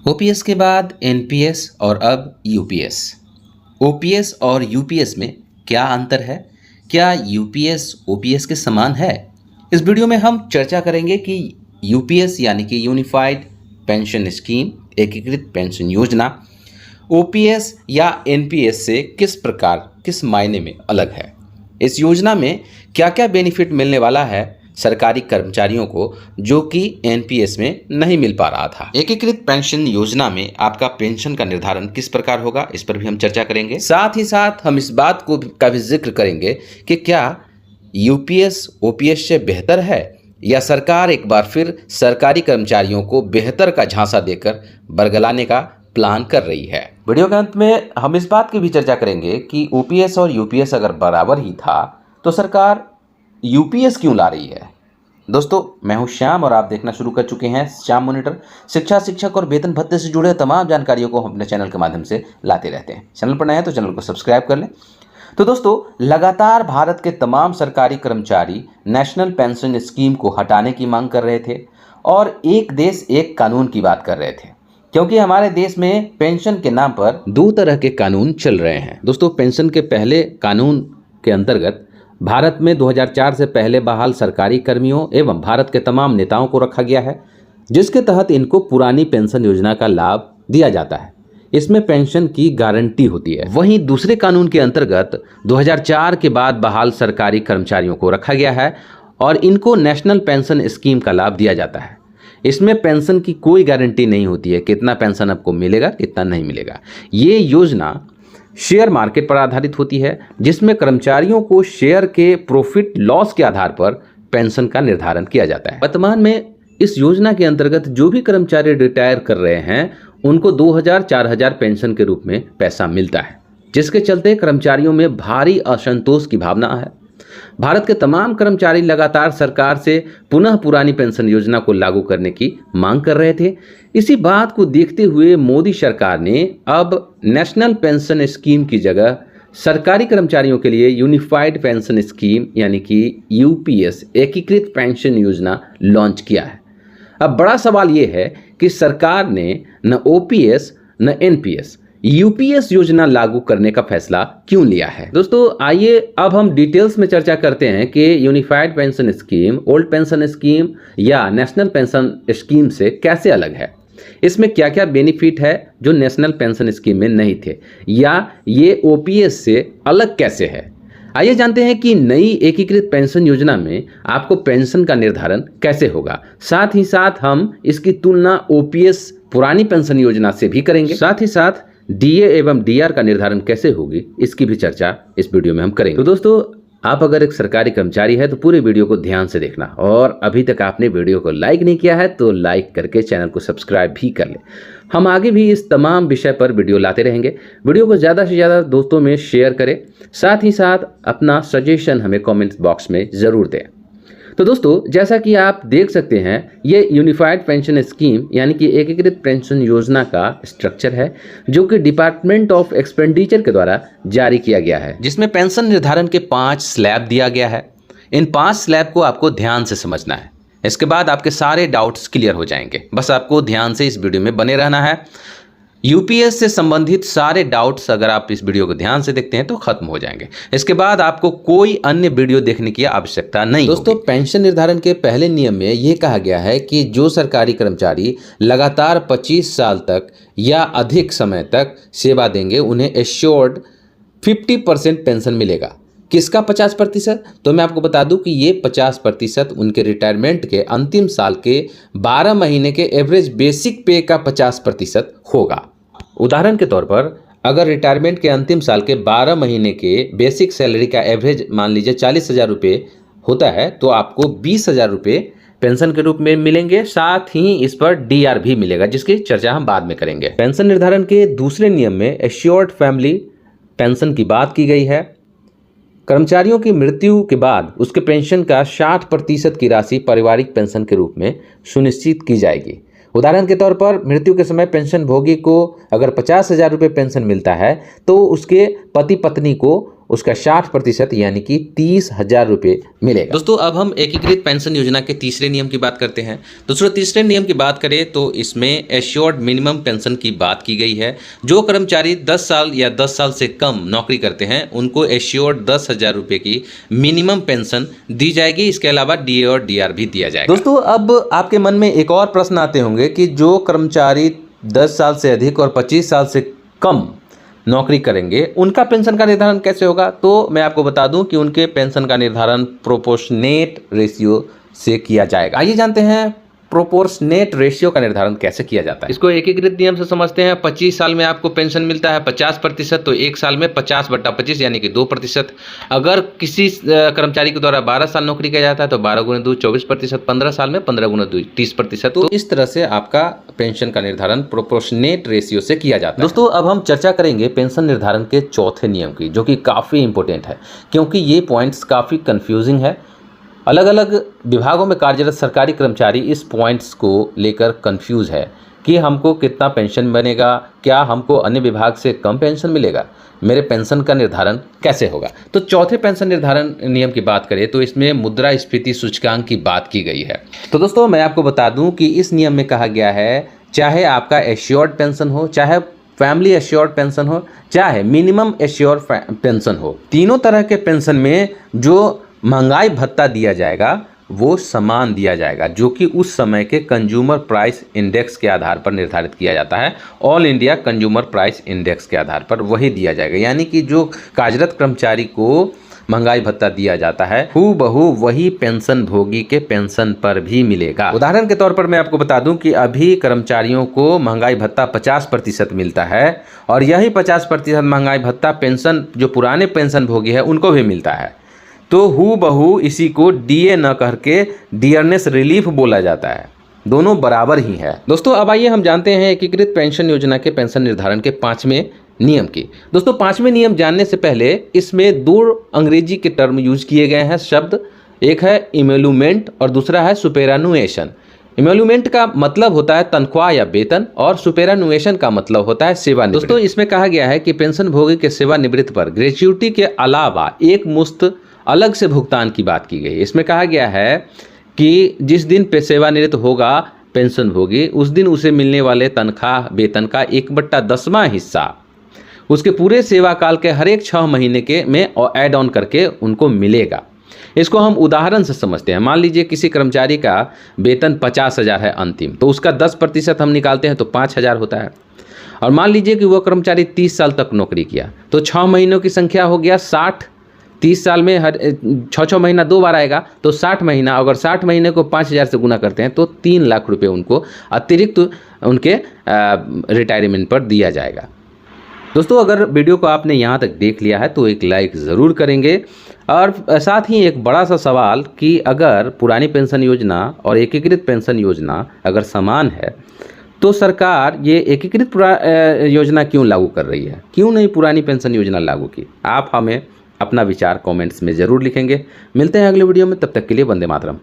OPS के बाद NPS और अब यूपीएस। ओपीएस और यूपीएस में क्या अंतर है? क्या यूपीएस ओपीएस के समान है? इस वीडियो में हम चर्चा करेंगे कि यूपीएस यानी कि यूनिफाइड पेंशन स्कीम, एकीकृत पेंशन योजना, ओपीएस या एनपीएस से किस प्रकार, किस मायने में अलग है। इस योजना में क्या क्या बेनिफिट मिलने वाला है सरकारी कर्मचारियों को जो कि एनपीएस में नहीं मिल पा रहा था। एकीकृत पेंशन योजना में आपका पेंशन का निर्धारण किस प्रकार होगा, इस पर भी हम चर्चा करेंगे। साथ ही साथ हम इस बात का भी जिक्र करेंगे कि क्या यूपीएस ओपीएस से बेहतर है या सरकार एक बार फिर सरकारी कर्मचारियों को बेहतर का झांसा देकर बरगलाने का प्लान कर रही है। वीडियो के अंत में हम इस बात की भी चर्चा करेंगे कि ओपीएस और यूपीएस अगर बराबर ही था तो सरकार यूपीएस क्यों ला रही है। दोस्तों, मैं हूं श्याम और आप देखना शुरू कर चुके हैं श्याम मॉनिटर। शिक्षा, शिक्षक और वेतन भत्ते से जुड़े तमाम जानकारियों को हम अपने चैनल के माध्यम से लाते रहते हैं। चैनल पर नए हैं तो चैनल को सब्सक्राइब कर लें। तो दोस्तों, लगातार भारत के तमाम सरकारी कर्मचारी नेशनल पेंशन स्कीम को हटाने की मांग कर रहे थे और एक देश एक कानून की बात कर रहे थे, क्योंकि हमारे देश में पेंशन के नाम पर दो तरह के कानून चल रहे हैं। दोस्तों, पेंशन के पहले कानून के अंतर्गत भारत में 2004 से पहले बहाल सरकारी कर्मियों एवं भारत के तमाम नेताओं को रखा गया है, जिसके तहत इनको पुरानी पेंशन योजना का लाभ दिया जाता है। इसमें पेंशन की गारंटी होती है। वहीं दूसरे कानून के अंतर्गत 2004 के बाद बहाल सरकारी कर्मचारियों को रखा गया है और इनको नेशनल पेंशन स्कीम का लाभ दिया जाता है। इसमें पेंशन की कोई गारंटी नहीं होती है, कितना पेंशन आपको मिलेगा, कितना नहीं मिलेगा। ये योजना शेयर मार्केट पर आधारित होती है, जिसमें कर्मचारियों को शेयर के प्रॉफिट लॉस के आधार पर पेंशन का निर्धारण किया जाता है। वर्तमान में इस योजना के अंतर्गत जो भी कर्मचारी रिटायर कर रहे हैं उनको 2000-4000 पेंशन के रूप में पैसा मिलता है, जिसके चलते कर्मचारियों में भारी असंतोष की भावना है। भारत के तमाम कर्मचारी लगातार सरकार से पुनः पुरानी पेंशन योजना को लागू करने की मांग कर रहे थे। इसी बात को देखते हुए मोदी सरकार ने अब नेशनल पेंशन स्कीम की जगह सरकारी कर्मचारियों के लिए यूनिफाइड पेंशन स्कीम यानी कि यूपीएस, एकीकृत पेंशन योजना लॉन्च किया है। अब बड़ा सवाल ये है कि सरकार ने न ओपीएस न एनपीएस, यूपीएस योजना लागू करने का फैसला क्यों लिया है। दोस्तों, आइए अब हम डिटेल्स में चर्चा करते हैं कि unified pension scheme old pension scheme या नेशनल पेंशन स्कीम से कैसे अलग है। इसमें क्या क्या बेनिफिट है जो नेशनल पेंशन स्कीम में नहीं थे, या ये ओपीएस से अलग कैसे है। आइए जानते हैं कि नई एकीकृत पेंशन योजना में आपको पेंशन का निर्धारण कैसे होगा। साथ ही साथ हम इसकी तुलना ओपीएस पुरानी पेंशन योजना से भी करेंगे। साथ ही साथ डीए एवं डीआर का निर्धारण कैसे होगी, इसकी भी चर्चा इस वीडियो में हम करेंगे। तो दोस्तों, आप अगर एक सरकारी कर्मचारी है तो पूरे वीडियो को ध्यान से देखना, और अभी तक आपने वीडियो को लाइक नहीं किया है तो लाइक करके चैनल को सब्सक्राइब भी कर लें। हम आगे भी इस तमाम विषय पर वीडियो लाते रहेंगे। वीडियो को ज़्यादा से ज़्यादा दोस्तों में शेयर करें, साथ ही साथ अपना सजेशन हमें कमेंट बॉक्स में ज़रूर दें। तो दोस्तों, जैसा कि आप देख सकते हैं, ये यूनिफाइड पेंशन स्कीम यानी कि एकीकृत पेंशन योजना का स्ट्रक्चर है जो कि डिपार्टमेंट ऑफ एक्सपेंडिचर के द्वारा जारी किया गया है, जिसमें पेंशन निर्धारण के 5 स्लैब दिया गया है। इन 5 स्लैब को आपको ध्यान से समझना है, इसके बाद आपके सारे डाउट्स क्लियर हो जाएंगे। बस आपको ध्यान से इस वीडियो में बने रहना है। यूपीएस से संबंधित सारे डाउट्स अगर आप इस वीडियो को ध्यान से देखते हैं तो खत्म हो जाएंगे। इसके बाद आपको कोई अन्य वीडियो देखने की आवश्यकता नहीं। दोस्तों, पेंशन निर्धारण के पहले नियम में यह कहा गया है कि जो सरकारी कर्मचारी लगातार 25 साल तक या अधिक समय तक सेवा देंगे उन्हें एश्योर्ड 50% पेंशन मिलेगा। किसका 50%? तो मैं आपको बता दूं कि ये 50% उनके रिटायरमेंट के अंतिम साल के 12 महीने के एवरेज बेसिक पे का 50% होगा। उदाहरण के तौर पर अगर रिटायरमेंट के अंतिम साल के 12 महीने के बेसिक सैलरी का एवरेज मान लीजिए 40,000 रुपये होता है तो आपको 20,000 रुपये पेंशन के रूप में मिलेंगे। साथ ही इस पर डीआर भी मिलेगा, जिसकी चर्चा हम बाद में करेंगे। पेंशन निर्धारण के दूसरे नियम में एश्योर्ड फैमिली पेंशन की बात की गई है। कर्मचारियों की मृत्यु के बाद उसके पेंशन का 60% की राशि पारिवारिक पेंशन के रूप में सुनिश्चित की जाएगी। उदाहरण के तौर पर मृत्यु के समय पेंशन भोगी को अगर 50,000 रुपये पेंशन मिलता है तो उसके पति पत्नी को उसका 60% यानी कि 30,000 रुपये मिलेगा। दोस्तों अब हम एकीकृत पेंशन योजना के तीसरे नियम की बात करते हैं। दोस्तों तीसरे नियम की बात करें तो इसमें एश्योर्ड मिनिमम पेंशन की बात की गई है। जो कर्मचारी 10 साल या 10 साल से कम नौकरी करते हैं उनको एश्योर्ड 10,000 रुपये की मिनिमम पेंशन दी जाएगी। इसके अलावा डीए और डीआर भी दिया जाएगा। दोस्तों अब आपके मन में एक और प्रश्न आते होंगे कि जो कर्मचारी 10 साल से अधिक और 25 साल से कम नौकरी करेंगे उनका पेंशन का निर्धारण कैसे होगा। तो मैं आपको बता दूं कि उनके पेंशन का निर्धारण प्रोपोर्शनेट रेशियो से किया जाएगा। आइए जानते हैं प्रोपोर्शनेट रेशियो का निर्धारण कैसे किया जाता है। इसको एकीकृत नियम से समझते हैं। 25 साल में आपको पेंशन मिलता है 50%, तो एक साल में 50/25 यानी कि 2%। अगर किसी कर्मचारी के द्वारा 12 साल नौकरी किया जाता है तो 12 × 2 24%, 15 साल में 15 × 2 30%। तो इस तरह से आपका पेंशन का निर्धारण प्रोपोर्शनेट रेशियो से किया जाता है। दोस्तों अब हम चर्चा करेंगे पेंशन निर्धारण के चौथे नियम की, जो कि काफ़ी इंपॉर्टेंट है क्योंकि ये पॉइंट्स काफ़ी कन्फ्यूजिंग है। अलग अलग विभागों में कार्यरत सरकारी कर्मचारी इस पॉइंट्स को लेकर कंफ्यूज है कि हमको कितना पेंशन बनेगा, क्या हमको अन्य विभाग से कम पेंशन मिलेगा, मेरे पेंशन का निर्धारण कैसे होगा। तो चौथे पेंशन निर्धारण नियम की बात करें तो इसमें मुद्रास्फीति सूचकांक की बात की गई है। तो दोस्तों मैं आपको बता दूं कि इस नियम में कहा गया है चाहे आपका एश्योर्ड पेंशन हो, चाहे फैमिली एश्योर्ड पेंशन हो, चाहे मिनिमम एश्योर्ड पेंशन हो, तीनों तरह के पेंशन में जो महंगाई भत्ता दिया जाएगा वो समान दिया जाएगा, जो कि उस समय के कंज्यूमर प्राइस इंडेक्स के आधार पर निर्धारित किया जाता है। All India consumer price index के आधार पर वही दिया जाएगा, यानी कि जो कार्यरत कर्मचारी को महंगाई भत्ता दिया जाता है हूबहू वही पेंशन भोगी के पेंशन पर भी मिलेगा। उदाहरण के तौर पर मैं आपको बता दूं कि अभी कर्मचारियों को महंगाई भत्ता 50% मिलता है और यही 50% महंगाई भत्ता पेंशन जो पुराने पेंशन भोगी है उनको भी मिलता है। तो हूबहू इसी को डीए न करके डियरनेस रिलीफ बोला जाता है, दोनों बराबर ही है। दोस्तों अब आइए हम जानते हैं एकीकृत पेंशन योजना के पेंशन निर्धारण के 5वें नियम की। दोस्तों 5वें नियम जानने से पहले इसमें 2 अंग्रेजी के टर्म यूज किए गए हैं शब्द, एक है इमेलुमेंट और दूसरा है सुपेरानुएशन। इमेलुमेंट का मतलब होता है तनख्वाह या वेतन और सुपेरानुएशन का मतलब होता है सेवानिवृत्ति। दोस्तों इसमें कहा गया है कि पेंशन भोगी के सेवानिवृत्ति पर ग्रेच्युटी के अलावा एक मुश्त अलग से भुगतान की बात की गई। इसमें कहा गया है कि जिस दिन पे सेवानिवृत्त होगा पेंशन भोगी उस दिन उसे मिलने वाले तनख्वाह वेतन का 1/10वां हिस्सा उसके पूरे सेवा काल के हर एक 6 महीने के में ऐड ऑन करके उनको मिलेगा। इसको हम उदाहरण से समझते हैं। मान लीजिए किसी कर्मचारी का वेतन 50,000 है अंतिम, तो उसका 10% हम निकालते हैं तो 5,000 होता है। और मान लीजिए कि वह कर्मचारी 30 साल तक नौकरी किया तो 6 महीनों की संख्या हो गया 60। 30 साल में हर 6 महीना 2 बार आएगा तो 60 महीना, अगर 60 महीने को 5,000 से गुना करते हैं तो 3 लाख रुपए उनको अतिरिक्त उनके रिटायरमेंट पर दिया जाएगा। दोस्तों अगर वीडियो को आपने यहाँ तक देख लिया है तो एक लाइक ज़रूर करेंगे। और साथ ही एक बड़ा सा सवाल कि अगर पुरानी पेंशन योजना और एकीकृत पेंशन योजना अगर समान है तो सरकार ये एकीकृत योजना क्यों लागू कर रही है, क्यों नहीं पुरानी पेंशन योजना लागू की। आप हमें अपना विचार कमेंट्स में ज़रूर लिखेंगे। मिलते हैं अगले वीडियो में, तब तक के लिए वंदे मातरम।